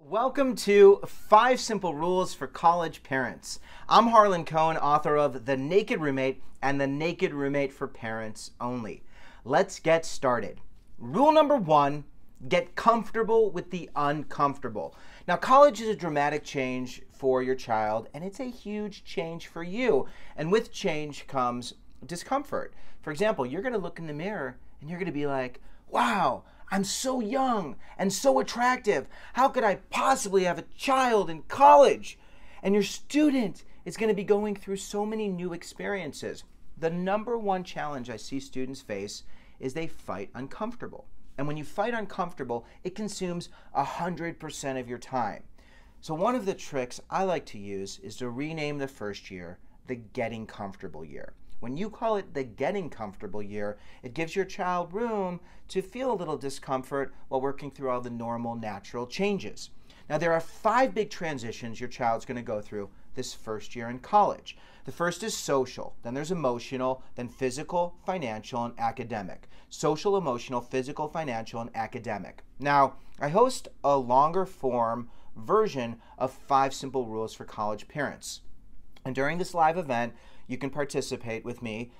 Welcome to 5 Simple Rules for College Parents. I'm Harlan Cohen, author of The Naked Roommate and The Naked Roommate for Parents Only. Let's get started. Rule number 1, get comfortable with the uncomfortable. Now, college is a dramatic change for your child, and it's a huge change for you. And with change comes discomfort. For example, you're going to look in the mirror and you're going to be like, wow, I'm so young and so attractive. How could I possibly have a child in college? And your student is going to be going through so many new experiences. The number one challenge I see students face is they fight uncomfortable. And when you fight uncomfortable, it consumes 100% of your time. So one of the tricks I like to use is to rename the first year the Getting Comfortable year. When you call it the Getting Comfortable year, it gives your child room to feel a little discomfort while working through all the normal, natural changes. Now, there are 5 big transitions your child's going to go through this first year in college. The first is social, then there's emotional, then physical, financial, and academic. Social, emotional, physical, financial, and academic. Now, I host a longer form version of 5 Simple Rules for College Parents. And during this live event, you can participate with me.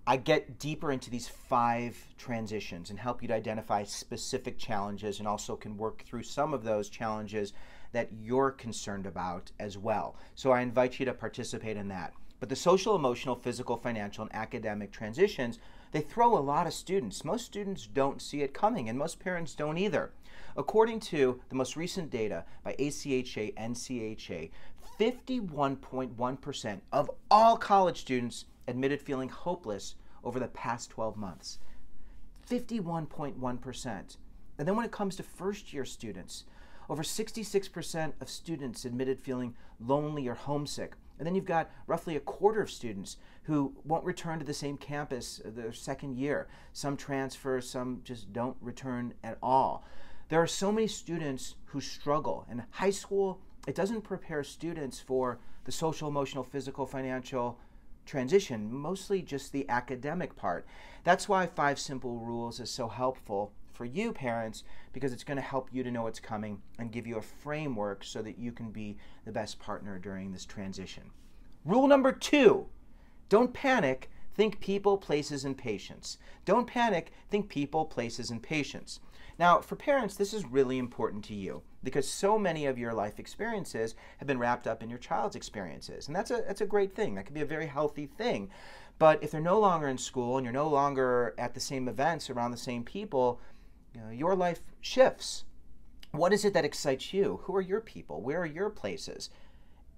I get deeper into these 5 transitions and help you to identify specific challenges, and also can work through some of those challenges that you're concerned about as well. So I invite you to participate in that. But the social, emotional, physical, financial, and academic transitions, they throw a lot of students. Most students don't see it coming, and most parents don't either. According to the most recent data by ACHA and CHA, 51.1% of all college students admitted feeling hopeless over the past 12 months. 51.1%. And then when it comes to first-year students, over 66% of students admitted feeling lonely or homesick. And then you've got roughly a quarter of students who won't return to the same campus their second year. Some transfer, some just don't return at all. There are so many students who struggle, and high school, it doesn't prepare students for the social, emotional, physical, financial transition, mostly just the academic part. That's why 5 Simple Rules is so helpful for you parents, because it's going to help you to know what's coming and give you a framework so that you can be the best partner during this transition. Rule number 2, don't panic, think people, places, and patience. Don't panic, think people, places, and patience. Now, for parents, this is really important to you because so many of your life experiences have been wrapped up in your child's experiences. And that's a great thing. That can be a very healthy thing. But if they're no longer in school and you're no longer at the same events around the same people, your life shifts. What is it that excites you? Who are your people? Where are your places?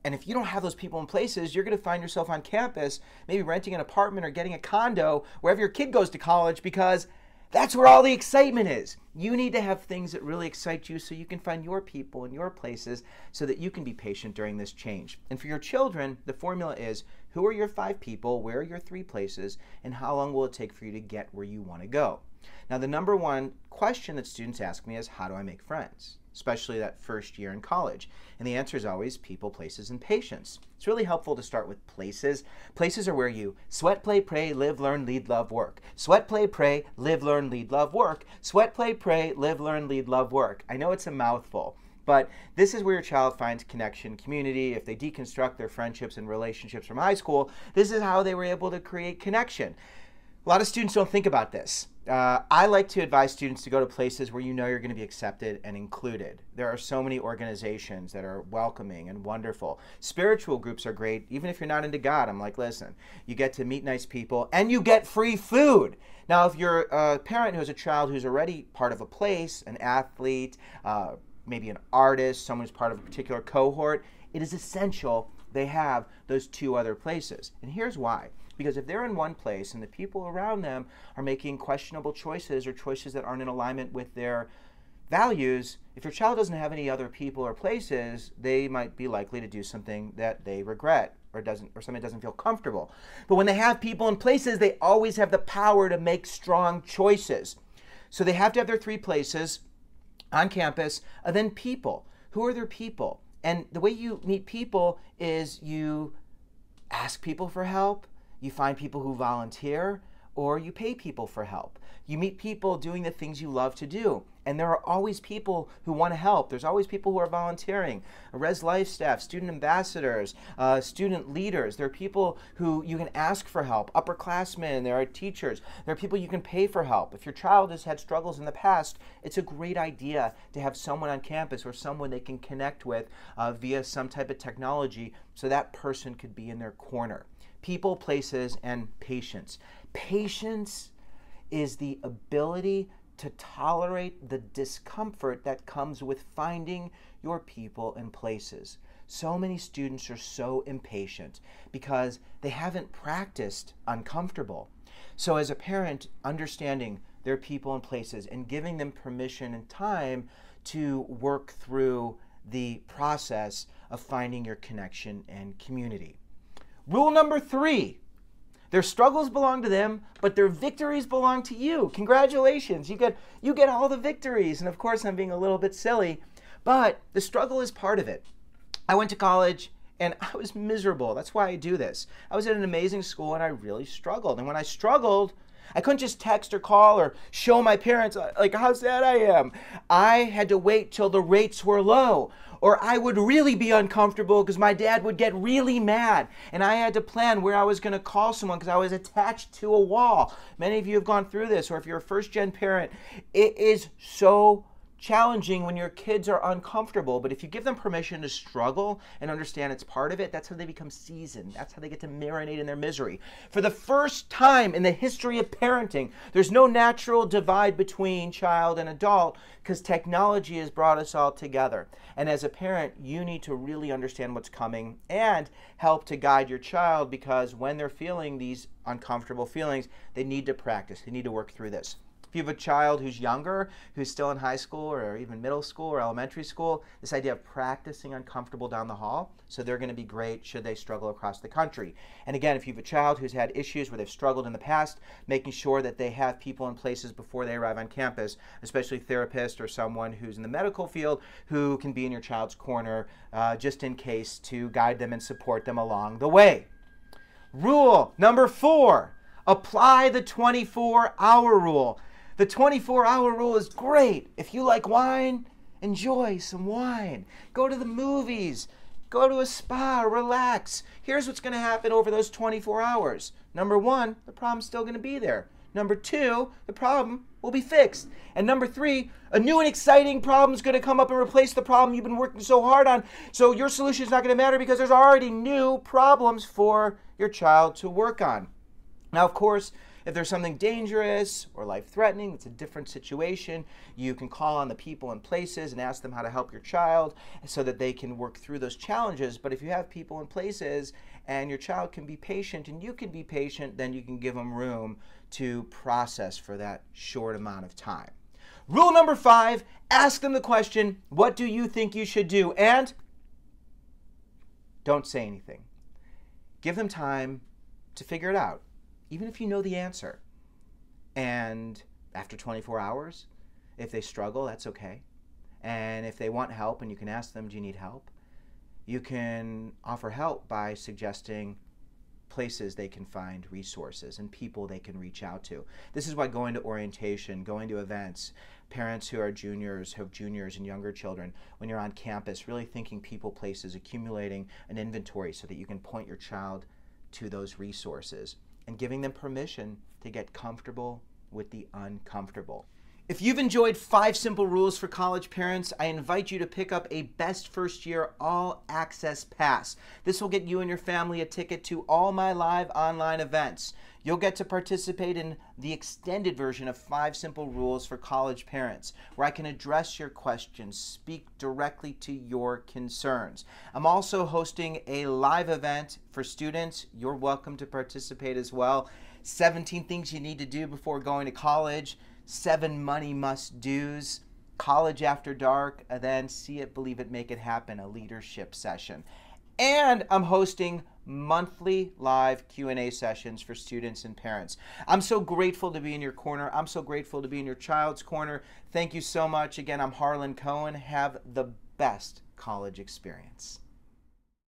And if you don't have those people and places, you're going to find yourself on campus, maybe renting an apartment or getting a condo wherever your kid goes to college, because that's where all the excitement is. You need to have things that really excite you so you can find your people and your places so that you can be patient during this change. And for your children, the formula is, who are your 5 people, where are your 3 places, and how long will it take for you to get where you want to go? Now, the number one question that students ask me is, how do I make friends? Especially that first year in college. And the answer is always people, places, and patience. It's really helpful to start with places. Places are where you sweat, play, pray, live, learn, lead, love, work. Sweat, play, pray, live, learn, lead, love, work. Sweat, play, pray, live, learn, lead, love, work. I know it's a mouthful, but this is where your child finds connection, community. If they deconstruct their friendships and relationships from high school, this is how they were able to create connection. A lot of students don't think about this. I like to advise students to go to places where you know you're going to be accepted and included. There are so many organizations that are welcoming and wonderful. Spiritual groups are great. Even if you're not into God, I'm like, listen, you get to meet nice people and you get free food. Now, if you're a parent who has a child who's already part of a place, an athlete, maybe an artist, someone who's part of a particular cohort, it is essential they have those 2 other places. And here's why. Because if they're in one place and the people around them are making questionable choices or choices that aren't in alignment with their values, if your child doesn't have any other people or places, they might be likely to do something that they regret or something that doesn't feel comfortable. But when they have people and places, they always have the power to make strong choices. So they have to have their 3 places on campus, and then people. Who are their people? And the way you meet people is you ask people for help. You find people who volunteer, or you pay people for help. You meet people doing the things you love to do. And there are always people who want to help. There's always people who are volunteering. Res Life staff, student ambassadors, student leaders. There are people who you can ask for help. Upperclassmen, there are teachers. There are people you can pay for help. If your child has had struggles in the past, it's a great idea to have someone on campus or someone they can connect with via some type of technology so that person could be in their corner. People, places, and patience. Patience is the ability to tolerate the discomfort that comes with finding your people and places. So many students are so impatient because they haven't practiced uncomfortable. So as a parent, understanding their people and places and giving them permission and time to work through the process of finding your connection and community. Rule number 3. Their struggles belong to them, but their victories belong to you. Congratulations, you get all the victories. And of course, I'm being a little bit silly, but the struggle is part of it. I went to college and I was miserable. That's why I do this. I was at an amazing school and I really struggled. And when I struggled, I couldn't just text or call or show my parents like how sad I am. I had to wait till the rates were low, or I would really be uncomfortable because my dad would get really mad. And I had to plan where I was going to call someone because I was attached to a wall. Many of you have gone through this, or if you're a first-gen parent, it is so challenging when your kids are uncomfortable, but if you give them permission to struggle and understand it's part of it, that's how they become seasoned. That's how they get to marinate in their misery. For the first time in the history of parenting, there's no natural divide between child and adult because technology has brought us all together. And as a parent, you need to really understand what's coming and help to guide your child, because when they're feeling these uncomfortable feelings, they need to practice. They need to work through this. If you have a child who's younger, who's still in high school or even middle school or elementary school, this idea of practicing uncomfortable down the hall, so they're going to be great should they struggle across the country. And again, if you have a child who's had issues where they've struggled in the past, making sure that they have people in places before they arrive on campus, especially therapists or someone who's in the medical field who can be in your child's corner just in case to guide them and support them along the way. Rule number 4, apply the 24-hour rule. The 24-hour rule is great. If you like wine, enjoy some wine. Go to the movies. Go to a spa. Relax. Here's what's going to happen over those 24 hours. Number 1, the problem's still going to be there. Number 2, the problem will be fixed. And number 3, a new and exciting problem is going to come up and replace the problem you've been working so hard on. So your solution is not going to matter because there's already new problems for your child to work on. Now, of course, if there's something dangerous or life-threatening, it's a different situation. You can call on the people and places and ask them how to help your child so that they can work through those challenges. But if you have people and places and your child can be patient and you can be patient, then you can give them room to process for that short amount of time. Rule number 5, ask them the question, what do you think you should do? And don't say anything. Give them time to figure it out, even if you know the answer. And after 24 hours, if they struggle, that's okay. And if they want help and you can ask them, do you need help? You can offer help by suggesting places they can find resources and people they can reach out to. This is why going to orientation, going to events, parents who are juniors, who have juniors and younger children, when you're on campus, really thinking people, places, accumulating an inventory so that you can point your child to those resources, and giving them permission to get comfortable with the uncomfortable. If you've enjoyed 5 simple rules for college parents, I invite you to pick up a Best First Year All Access Pass. This will get you and your family a ticket to all my live online events. You'll get to participate in the extended version of 5 simple rules for college parents, where I can address your questions, speak directly to your concerns. I'm also hosting a live event for students. You're welcome to participate as well. 17 things you need to do before going to college, 7 money must-dos, college after dark, and then see it, believe it, make it happen, a leadership session. And I'm hosting monthly live Q&A sessions for students and parents. I'm so grateful to be in your corner. I'm so grateful to be in your child's corner. Thank you so much. Again, I'm Harlan Cohen. Have the best college experience.